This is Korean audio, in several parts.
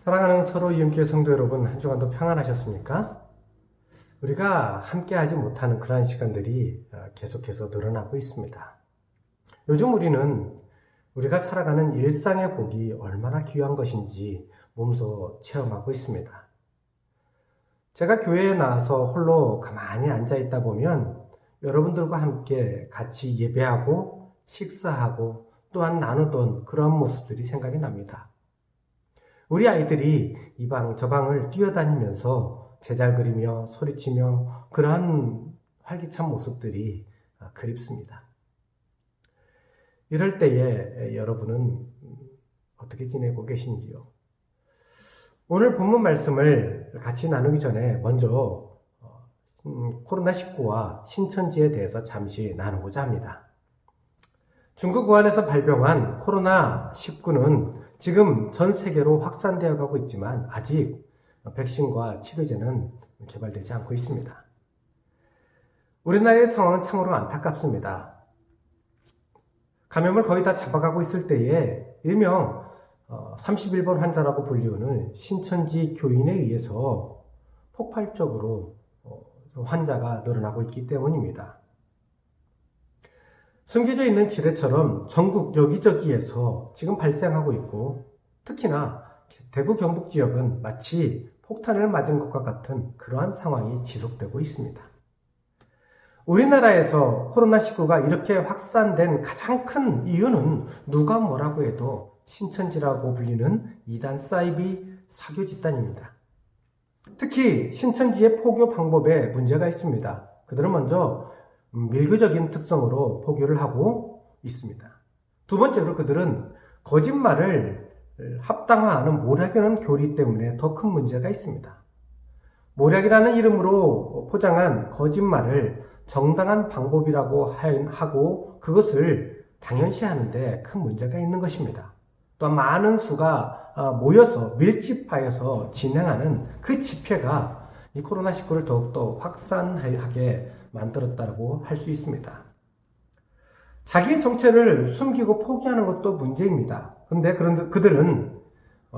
사랑하는 서로 이음교회 성도 여러분, 한 주간도 평안하셨습니까? 우리가 함께하지 못하는 그러한 시간들이 계속해서 늘어나고 있습니다. 요즘 우리는 우리가 살아가는 일상의 복이 얼마나 귀한 것인지 몸소 체험하고 있습니다. 제가 교회에 나와서 홀로 가만히 앉아 있다 보면 여러분들과 함께 같이 예배하고 식사하고 또한 나누던 그런 모습들이 생각이 납니다. 우리 아이들이 이 방 저 방을 뛰어다니면서 제잘 그리며 소리치며 그러한 활기찬 모습들이 그립습니다. 이럴 때에 여러분은 어떻게 지내고 계신지요? 오늘 본문 말씀을 같이 나누기 전에 먼저 코로나19와 신천지에 대해서 잠시 나누고자 합니다. 중국 우한에서 발병한 코로나19는 지금 전 세계로 확산되어 가고 있지만 아직 백신과 치료제는 개발되지 않고 있습니다. 우리나라의 상황은 참으로 안타깝습니다. 감염을 거의 다 잡아가고 있을 때에 일명 31번 환자라고 불리우는 신천지 교인에 의해서 폭발적으로 환자가 늘어나고 있기 때문입니다. 숨겨져 있는 지뢰처럼 전국 여기저기에서 지금 발생하고 있고, 특히나 대구 경북 지역은 마치 폭탄을 맞은 것과 같은 그러한 상황이 지속되고 있습니다. 우리나라에서 코로나19가 이렇게 확산된 가장 큰 이유는 누가 뭐라고 해도 신천지라고 불리는 이단 사이비 사교 집단입니다. 특히 신천지의 포교 방법에 문제가 있습니다. 그들은 먼저 밀교적인 특성으로 포교를 하고 있습니다. 두 번째로 그들은 거짓말을 합당화하는 모략이라는 교리 때문에 더 큰 문제가 있습니다. 모략이라는 이름으로 포장한 거짓말을 정당한 방법이라고 하고 그것을 당연시하는데 큰 문제가 있는 것입니다. 또한 많은 수가 모여서 밀집하여서 진행하는 그 집회가 이 코로나19를 더욱더 확산하게 만들었다고 할 수 있습니다. 자기의 정체를 숨기고 포기하는 것도 문제입니다. 그런데 그들은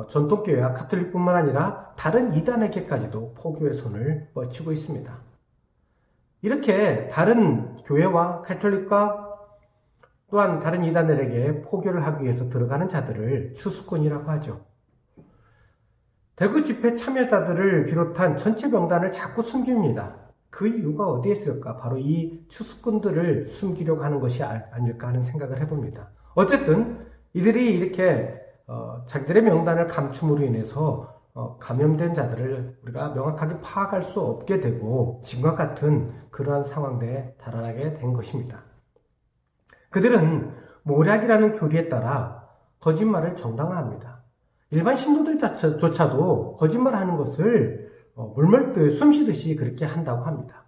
전통교회와 가톨릭뿐만 아니라 다른 이단에게까지도 포교의 손을 뻗치고 있습니다. 이렇게 다른 교회와 가톨릭과 또한 다른 이단들에게 포교를 하기 위해서 들어가는 자들을 추수꾼이라고 하죠. 대구 집회 참여자들을 비롯한 전체 명단을 자꾸 숨깁니다. 그 이유가 어디에 있을까? 바로 이 추수꾼들을 숨기려고 하는 것이 아닐까 하는 생각을 해봅니다. 어쨌든 이들이 이렇게 자기들의 명단을 감춤으로 인해서 감염된 자들을 우리가 명확하게 파악할 수 없게 되고 지금과 같은 그러한 상황에 달하게 된 것입니다. 그들은 모략이라는 교리에 따라 거짓말을 정당화합니다. 일반 신도들조차도 거짓말하는 것을 물밀듯 숨쉬듯이 그렇게 한다고 합니다.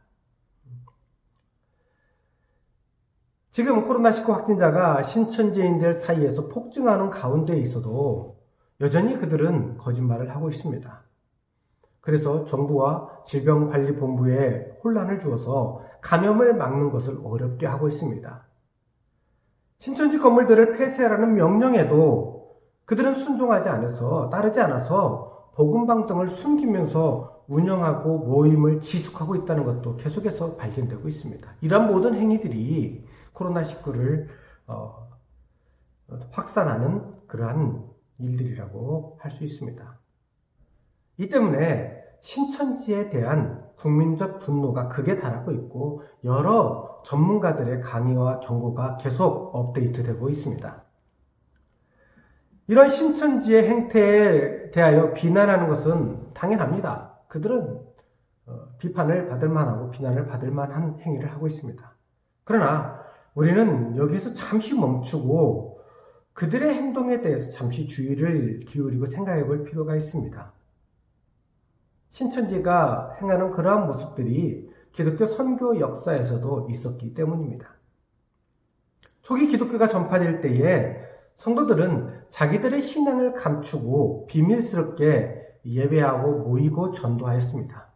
지금 코로나19 확진자가 신천지인들 사이에서 폭증하는 가운데 있어도 여전히 그들은 거짓말을 하고 있습니다. 그래서 정부와 질병관리본부에 혼란을 주어서 감염을 막는 것을 어렵게 하고 있습니다. 신천지 건물들을 폐쇄하라는 명령에도 그들은 순종하지 않아서 따르지 않아서 복음방 등을 숨기면서 운영하고 모임을 지속하고 있다는 것도 계속해서 발견되고 있습니다. 이러한 모든 행위들이 코로나19를 확산하는 그러한 일들이라고 할 수 있습니다. 이 때문에 신천지에 대한 국민적 분노가 극에 달하고 있고 여러 전문가들의 강의와 경고가 계속 업데이트되고 있습니다. 이런 신천지의 행태에 대하여 비난하는 것은 당연합니다. 그들은 비판을 받을 만하고 비난을 받을 만한 행위를 하고 있습니다. 그러나 우리는 여기에서 잠시 멈추고 그들의 행동에 대해서 잠시 주의를 기울이고 생각해 볼 필요가 있습니다. 신천지가 행하는 그러한 모습들이 기독교 선교 역사에서도 있었기 때문입니다. 초기 기독교가 전파될 때에 성도들은 자기들의 신앙을 감추고 비밀스럽게 예배하고 모이고 전도하였습니다.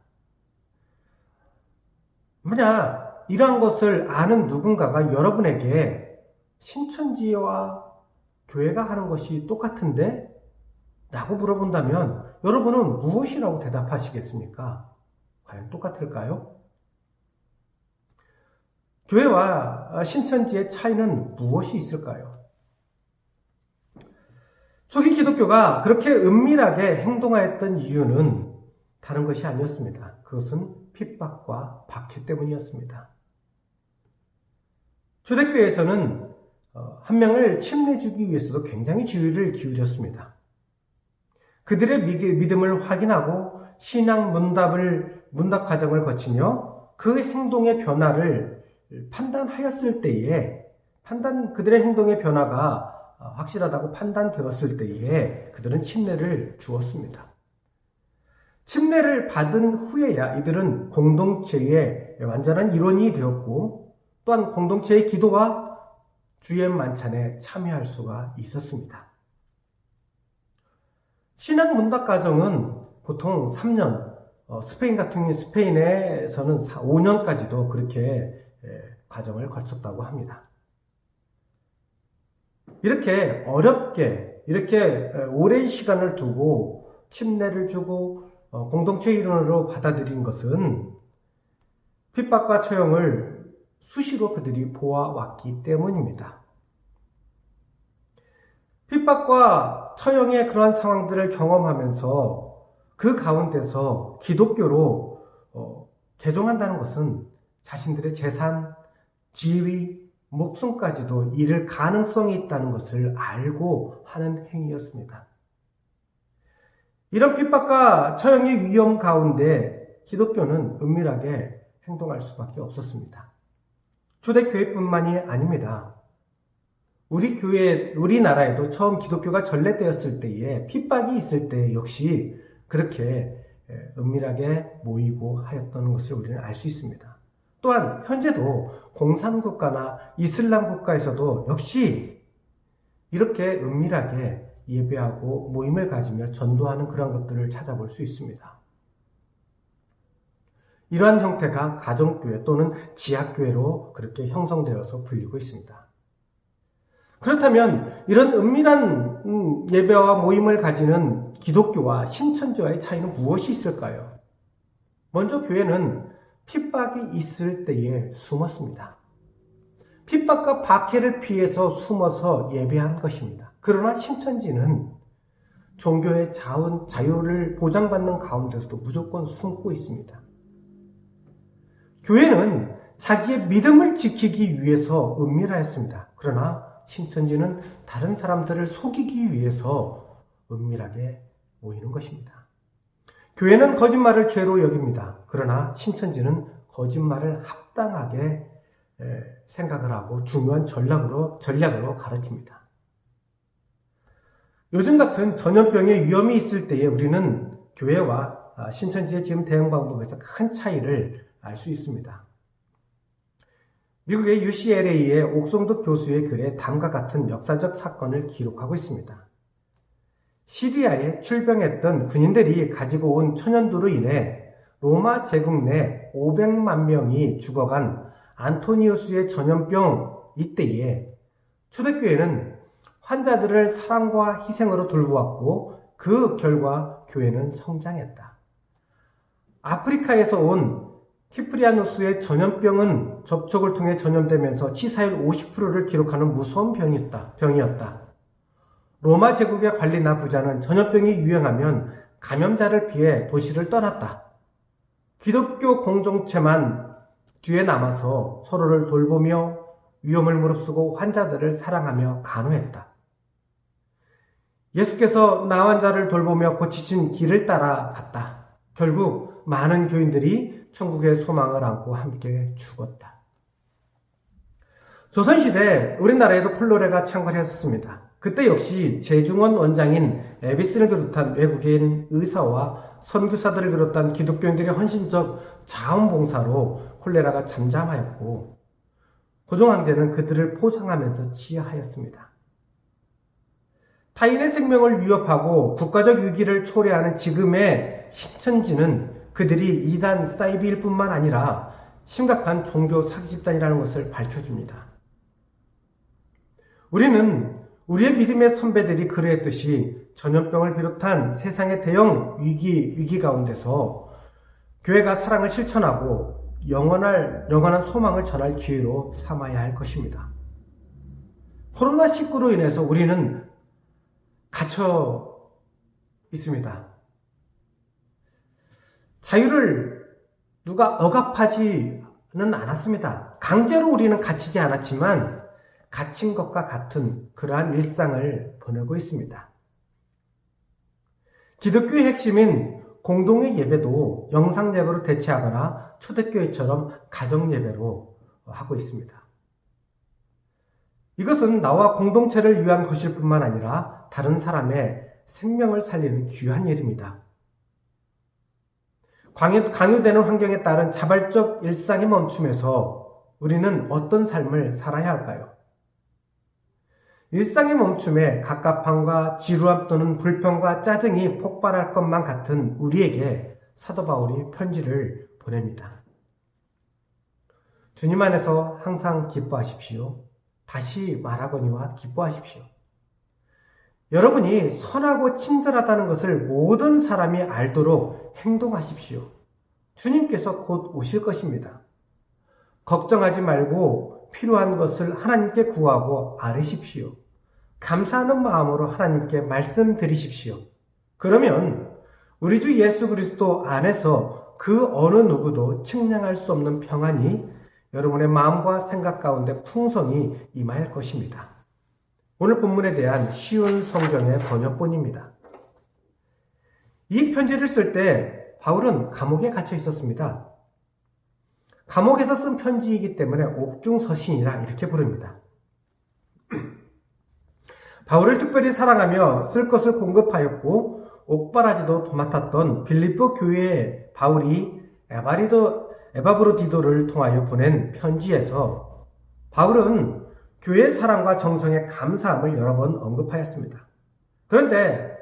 만약 이러한 것을 아는 누군가가 여러분에게 신천지와 교회가 하는 것이 똑같은데 라고 물어본다면 여러분은 무엇이라고 대답하시겠습니까? 과연 똑같을까요? 교회와 신천지의 차이는 무엇이 있을까요? 초기 기독교가 그렇게 은밀하게 행동하였던 이유는 다른 것이 아니었습니다. 그것은 핍박과 박해 때문이었습니다. 초대교회에서는 한 명을 침례주기 위해서도 굉장히 주의를 기울였습니다. 그들의 믿음을 확인하고 신앙 문답 과정을 거치며 그 행동의 변화를 판단하였을 때에 그들의 행동의 변화가 확실하다고 판단되었을 때에 그들은 침례를 주었습니다. 침례를 받은 후에야 이들은 공동체의 완전한 일원이 되었고 또한 공동체의 기도와 주의 만찬에 참여할 수가 있었습니다. 신앙 문답 과정은 보통 3년, 스페인에서는 5년까지도 그렇게 과정을 거쳤다고 합니다. 이렇게 어렵게 이렇게 오랜 시간을 두고 침례를 주고 공동체 일원으로 받아들인 것은 핍박과 처형을 수시로 그들이 보아왔기 때문입니다. 핍박과 처형의 그러한 상황들을 경험하면서 그 가운데서 기독교로 개종한다는 것은 자신들의 재산, 지위, 목숨까지도 잃을 가능성이 있다는 것을 알고 하는 행위였습니다. 이런 핍박과 처형의 위험 가운데 기독교는 은밀하게 행동할 수밖에 없었습니다. 초대교회뿐만이 아닙니다. 우리나라에도 처음 기독교가 전래되었을 때에 핍박이 있을 때 역시 그렇게 은밀하게 모이고 하였던 것을 우리는 알 수 있습니다. 또한 현재도 공산국가나 이슬람 국가에서도 역시 이렇게 은밀하게 예배하고 모임을 가지며 전도하는 그런 것들을 찾아볼 수 있습니다. 이러한 형태가 가정교회 또는 지학교회로 그렇게 형성되어서 불리고 있습니다. 그렇다면 이런 은밀한 예배와 모임을 가지는 기독교와 신천지와의 차이는 무엇이 있을까요? 먼저 교회는 핍박이 있을 때에 숨었습니다. 핍박과 박해를 피해서 숨어서 예배한 것입니다. 그러나 신천지는 종교의 자유를 보장받는 가운데서도 무조건 숨고 있습니다. 교회는 자기의 믿음을 지키기 위해서 은밀하였습니다. 그러나 신천지는 다른 사람들을 속이기 위해서 은밀하게 모이는 것입니다. 교회는 거짓말을 죄로 여깁니다. 그러나 신천지는 거짓말을 합당하게 생각을 하고 중요한 전략으로 가르칩니다. 요즘 같은 전염병의 위험이 있을 때에 우리는 교회와 신천지의 지금 대응 방법에서 큰 차이를 알 수 있습니다. 미국의 UCLA의 옥성득 교수의 글에 다음과 같은 역사적 사건을 기록하고 있습니다. 시리아에 출병했던 군인들이 가지고 온 천연두로 인해 로마 제국 내 500만 명이 죽어간 안토니우스의 전염병 이때에 초대교회는 환자들을 사랑과 희생으로 돌보았고 그 결과 교회는 성장했다. 아프리카에서 온 키프리아누스의 전염병은 접촉을 통해 전염되면서 치사율 50%를 기록하는 무서운 병이었다. 로마 제국의 관리나 부자는 전염병이 유행하면 감염자를 피해 도시를 떠났다. 기독교 공동체만 뒤에 남아서 서로를 돌보며 위험을 무릅쓰고 환자들을 사랑하며 간호했다. 예수께서 나 환자를 돌보며 고치신 길을 따라갔다. 결국 많은 교인들이 천국의 소망을 안고 함께 죽었다. 조선시대 우리나라에도 콜레라가 창궐했었습니다. 그때 역시 제중원 원장인 에비슨을 비롯한 외국인 의사와 선교사들을 비롯한 기독교인들의 헌신적 자원봉사로 콜레라가 잠잠하였고 고종 황제는 그들을 포상하면서 치하하였습니다. 타인의 생명을 위협하고 국가적 위기를 초래하는 지금의 신천지는 그들이 이단 사이비일 뿐만 아니라 심각한 종교 사기 집단이라는 것을 밝혀줍니다. 우리는 우리의 믿음의 선배들이 그러했듯이 전염병을 비롯한 세상의 대형 위기 가운데서 교회가 사랑을 실천하고 영원한 소망을 전할 기회로 삼아야 할 것입니다. 코로나19로 인해서 우리는 갇혀 있습니다. 자유를 누가 억압하지는 않았습니다. 강제로 우리는 갇히지 않았지만 갇힌 것과 같은 그러한 일상을 보내고 있습니다. 기독교의 핵심인 공동의 예배도 영상 예배로 대체하거나 초대교회처럼 가정 예배로 하고 있습니다. 이것은 나와 공동체를 위한 것일 뿐만 아니라 다른 사람의 생명을 살리는 귀한 일입니다. 강요되는 환경에 따른 자발적 일상의 멈춤에서 우리는 어떤 삶을 살아야 할까요? 일상의 멈춤에 갑갑함과 지루함 또는 불평과 짜증이 폭발할 것만 같은 우리에게 사도 바울이 편지를 보냅니다. 주님 안에서 항상 기뻐하십시오. 다시 말하거니와 기뻐하십시오. 여러분이 선하고 친절하다는 것을 모든 사람이 알도록 행동하십시오. 주님께서 곧 오실 것입니다. 걱정하지 말고 필요한 것을 하나님께 구하고 아뢰십시오. 감사하는 마음으로 하나님께 말씀드리십시오. 그러면 우리 주 예수 그리스도 안에서 그 어느 누구도 측량할 수 없는 평안이 여러분의 마음과 생각 가운데 풍성히 임할 것입니다. 오늘 본문에 대한 쉬운 성경의 번역본입니다. 이 편지를 쓸 때 바울은 감옥에 갇혀 있었습니다. 감옥에서 쓴 편지이기 때문에 옥중서신이라 이렇게 부릅니다. 바울을 특별히 사랑하며 쓸 것을 공급하였고 옥바라지도 도맡았던 빌립보 교회에 바울이 에바브로디도를 통하여 보낸 편지에서 바울은 교회의 사랑과 정성에 감사함을 여러 번 언급하였습니다. 그런데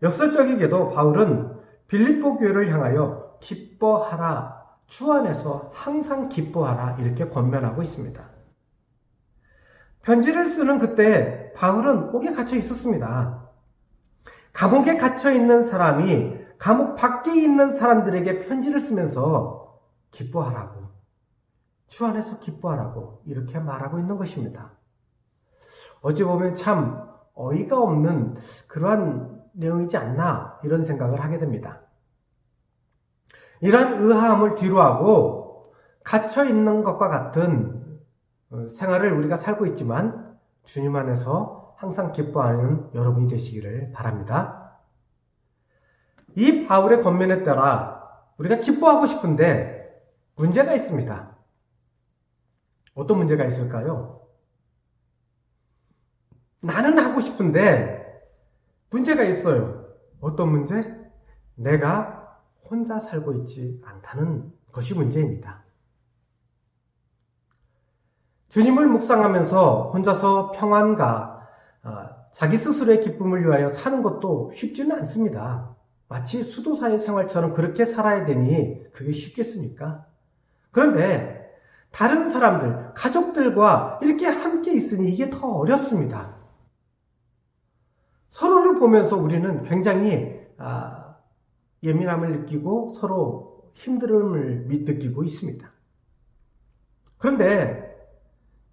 역설적이게도 바울은 빌립보 교회를 향하여 기뻐하라, 주 안에서 항상 기뻐하라 이렇게 권면하고 있습니다. 편지를 쓰는 그때 바울은 옥에 갇혀 있었습니다. 감옥에 갇혀 있는 사람이 감옥 밖에 있는 사람들에게 편지를 쓰면서 기뻐하라고, 주 안에서 기뻐하라고 이렇게 말하고 있는 것입니다. 어찌 보면 참 어이가 없는 그러한 내용이지 않나 이런 생각을 하게 됩니다. 이러한 의아함을 뒤로하고 갇혀 있는 것과 같은 생활을 우리가 살고 있지만 주님 안에서 항상 기뻐하는 여러분이 되시기를 바랍니다. 이 바울의 권면에 따라 우리가 기뻐하고 싶은데 문제가 있습니다. 어떤 문제가 있을까요? 나는 하고 싶은데 문제가 있어요. 어떤 문제? 내가 혼자 살고 있지 않다는 것이 문제입니다. 주님을 묵상하면서 혼자서 평안과 자기 스스로의 기쁨을 위하여 사는 것도 쉽지는 않습니다. 마치 수도사의 생활처럼 그렇게 살아야 되니 그게 쉽겠습니까? 그런데 다른 사람들, 가족들과 이렇게 함께 있으니 이게 더 어렵습니다. 서로를 보면서 우리는 굉장히 예민함을 느끼고 서로 힘듦을 느끼고 있습니다. 그런데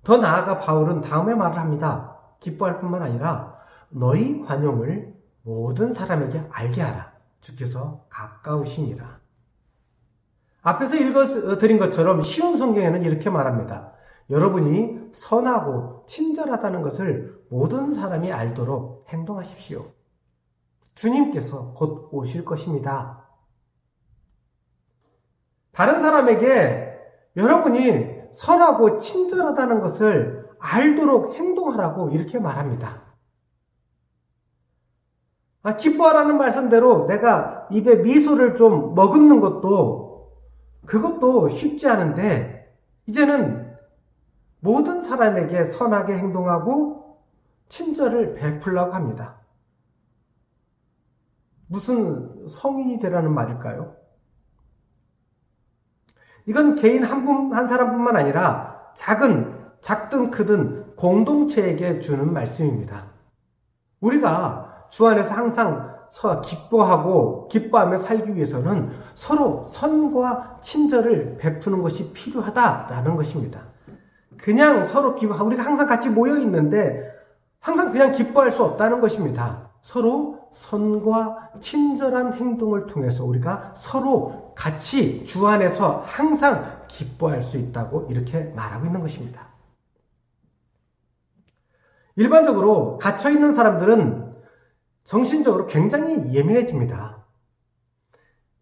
더 나아가 바울은 다음에 말을 합니다. 기뻐할 뿐만 아니라 너희 관용을 모든 사람에게 알게 하라. 주께서 가까우시니라. 앞에서 읽어드린 것처럼 쉬운 성경에는 이렇게 말합니다. 여러분이 선하고 친절하다는 것을 모든 사람이 알도록 행동하십시오. 주님께서 곧 오실 것입니다. 다른 사람에게 여러분이 선하고 친절하다는 것을 알도록 행동하라고 이렇게 말합니다. 기뻐하라는 말씀대로 내가 입에 미소를 좀 머금는 그것도 쉽지 않은데 이제는 모든 사람에게 선하게 행동하고 친절을 베풀라고 합니다. 무슨 성인이 되라는 말일까요? 이건 개인 한 사람뿐만 아니라 작든 크든 공동체에게 주는 말씀입니다. 우리가 주 안에서 항상 기뻐하며 살기 위해서는 서로 선과 친절을 베푸는 것이 필요하다라는 것입니다. 그냥 서로 우리가 항상 같이 모여 있는데 항상 그냥 기뻐할 수 없다는 것입니다. 서로 선과 친절한 행동을 통해서 우리가 서로 같이 주 안에서 항상 기뻐할 수 있다고 이렇게 말하고 있는 것입니다. 일반적으로 갇혀있는 사람들은 정신적으로 굉장히 예민해집니다.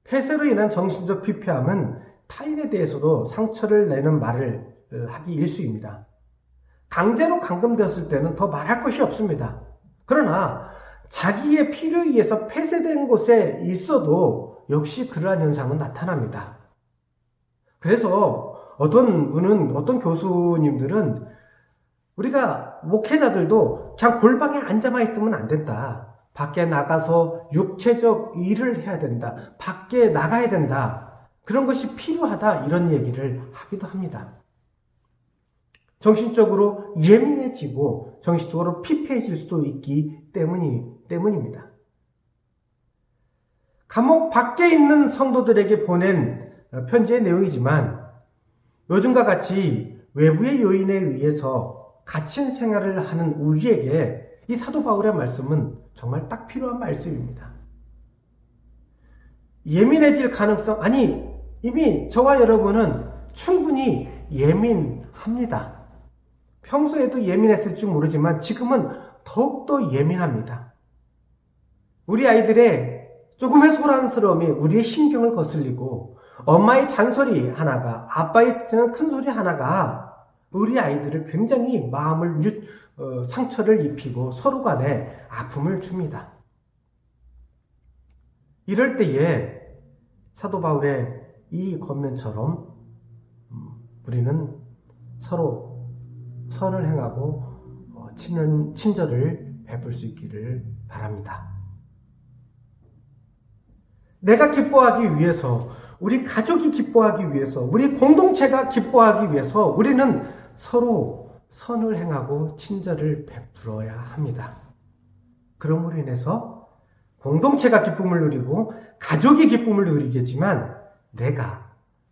폐쇄로 인한 정신적 피폐함은 타인에 대해서도 상처를 내는 말을 하기 일쑤입니다. 강제로 감금되었을 때는 더 말할 것이 없습니다. 그러나 자기의 필요에 의해서 폐쇄된 곳에 있어도 역시 그러한 현상은 나타납니다. 그래서 어떤 교수님들은 우리가 목회자들도 그냥 골방에 앉아만 있으면 안 된다. 밖에 나가서 육체적 일을 해야 된다. 밖에 나가야 된다. 그런 것이 필요하다. 이런 얘기를 하기도 합니다. 정신적으로 예민해지고 정신적으로 피폐해질 수도 있기 때문입니다. 감옥 밖에 있는 성도들에게 보낸 편지의 내용이지만 요즘과 같이 외부의 요인에 의해서 갇힌 생활을 하는 우리에게 이 사도 바울의 말씀은 정말 딱 필요한 말씀입니다. 예민해질 가능성, 이미 저와 여러분은 충분히 예민합니다. 평소에도 예민했을지 모르지만 지금은 더욱더 예민합니다. 우리 아이들의 조금의 소란스러움이 우리의 신경을 거슬리고 엄마의 잔소리 하나가, 아빠의 큰 소리 하나가 우리 아이들을 굉장히 상처를 입히고 서로 간에 아픔을 줍니다. 이럴 때에 사도 바울의 이 권면처럼 우리는 서로 선을 행하고 친절을 베풀 수 있기를 바랍니다. 내가 기뻐하기 위해서, 우리 가족이 기뻐하기 위해서, 우리 공동체가 기뻐하기 위해서 우리는 서로 선을 행하고 친절을 베풀어야 합니다. 그러므로 인해서 공동체가 기쁨을 누리고 가족이 기쁨을 누리겠지만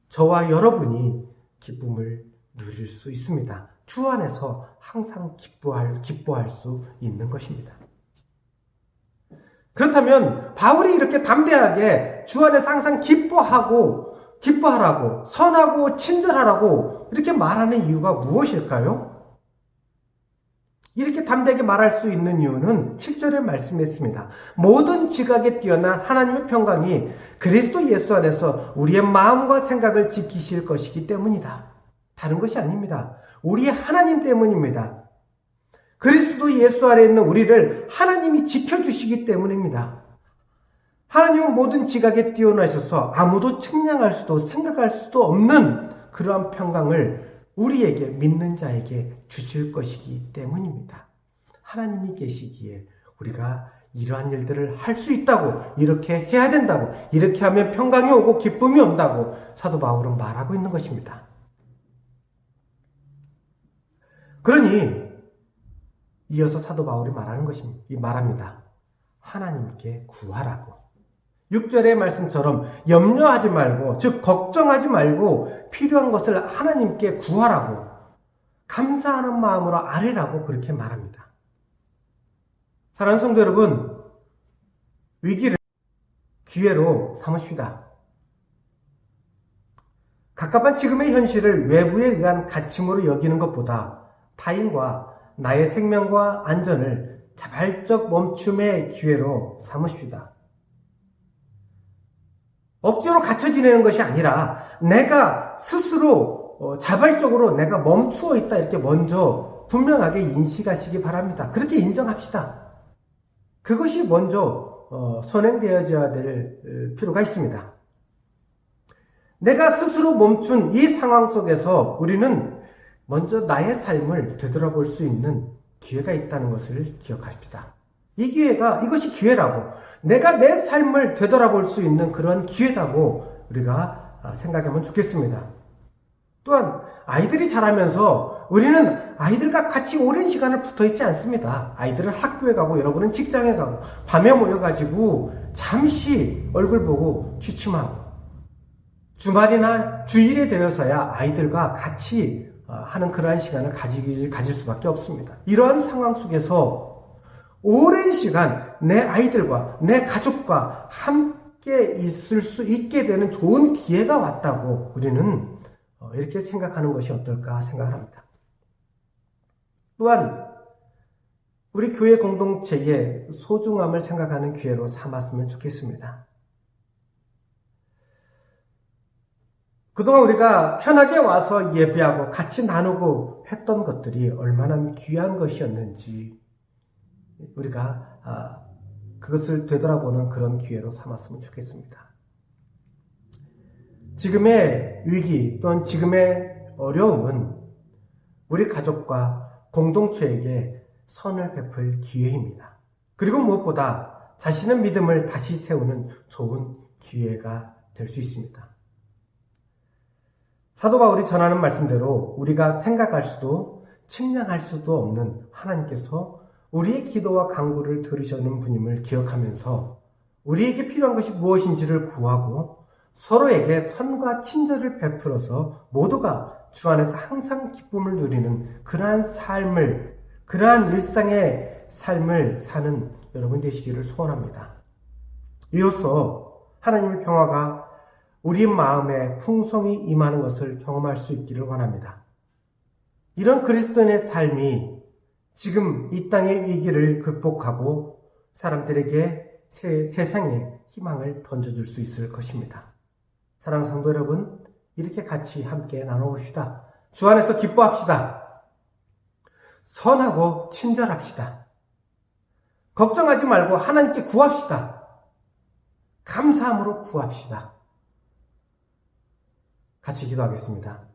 저와 여러분이 기쁨을 누릴 수 있습니다. 주 안에서 항상 기뻐할 수 있는 것입니다. 그렇다면 바울이 이렇게 담대하게 주 안에서 항상 기뻐하라고, 선하고 친절하라고 이렇게 말하는 이유가 무엇일까요? 이렇게 담대하게 말할 수 있는 이유는 7절에 말씀했습니다. 모든 지각에 뛰어난 하나님의 평강이 그리스도 예수 안에서 우리의 마음과 생각을 지키실 것이기 때문이다. 다른 것이 아닙니다. 우리의 하나님 때문입니다. 그리스도 예수 안에 있는 우리를 하나님이 지켜주시기 때문입니다. 하나님은 모든 지각에 뛰어나셔서 아무도 측량할 수도 생각할 수도 없는 그러한 평강을 우리에게, 믿는 자에게 주실 것이기 때문입니다. 하나님이 계시기에 우리가 이러한 일들을 할 수 있다고, 이렇게 해야 된다고, 이렇게 하면 평강이 오고 기쁨이 온다고 사도 바울은 말하고 있는 것입니다. 그러니 이어서 사도 바울이 말합니다. 하나님께 구하라고. 6절의 말씀처럼 염려하지 말고, 즉 걱정하지 말고 필요한 것을 하나님께 구하라고, 감사하는 마음으로 아뢰라고 그렇게 말합니다. 사랑하는 성도 여러분, 위기를 기회로 삼으십시다. 갑갑한 지금의 현실을 외부에 의한 갇힘으로 여기는 것보다 타인과 나의 생명과 안전을 자발적 멈춤의 기회로 삼으십시다. 억지로 갇혀 지내는 것이 아니라 내가 스스로 자발적으로 내가 멈추어 있다, 이렇게 먼저 분명하게 인식하시기 바랍니다. 그렇게 인정합시다. 그것이 먼저 선행되어져야 될 필요가 있습니다. 내가 스스로 멈춘 이 상황 속에서 우리는 먼저 나의 삶을 되돌아볼 수 있는 기회가 있다는 것을 기억합시다. 이것이 기회라고, 내가 내 삶을 되돌아볼 수 있는 그런 기회라고 우리가 생각하면 좋겠습니다. 또한 아이들이 자라면서 우리는 아이들과 같이 오랜 시간을 붙어있지 않습니다. 아이들은 학교에 가고 여러분은 직장에 가고 밤에 모여가지고 잠시 얼굴 보고 취침하고 주말이나 주일에 되어서야 아이들과 같이 하는 그러한 시간을 가질 수밖에 없습니다. 이러한 상황 속에서 오랜 시간 내 아이들과 내 가족과 함께 있을 수 있게 되는 좋은 기회가 왔다고 우리는 이렇게 생각하는 것이 어떨까 생각합니다. 또한 우리 교회 공동체의 소중함을 생각하는 기회로 삼았으면 좋겠습니다. 그동안 우리가 편하게 와서 예배하고 같이 나누고 했던 것들이 얼마나 귀한 것이었는지 우리가 그것을 되돌아보는 그런 기회로 삼았으면 좋겠습니다. 지금의 위기 또는 지금의 어려움은 우리 가족과 공동체에게 선을 베풀 기회입니다. 그리고 무엇보다 자신의 믿음을 다시 세우는 좋은 기회가 될 수 있습니다. 사도 바울이 전하는 말씀대로 우리가 생각할 수도 측량할 수도 없는 하나님께서 우리의 기도와 간구를 들으시는 분임을 기억하면서 우리에게 필요한 것이 무엇인지를 구하고 서로에게 선과 친절을 베풀어서 모두가 주 안에서 항상 기쁨을 누리는 그러한 일상의 삶을 사는 여러분 되시기를 소원합니다. 이로써 하나님의 평화가 우리 마음에 풍성히 임하는 것을 경험할 수 있기를 원합니다. 이런 그리스도인의 삶이 지금 이 땅의 위기를 극복하고 사람들에게 세상에 희망을 던져줄 수 있을 것입니다. 사랑하는 성도 여러분, 이렇게 같이 함께 나눠봅시다. 주 안에서 기뻐합시다. 선하고 친절합시다. 걱정하지 말고 하나님께 구합시다. 감사함으로 구합시다. 같이 기도하겠습니다.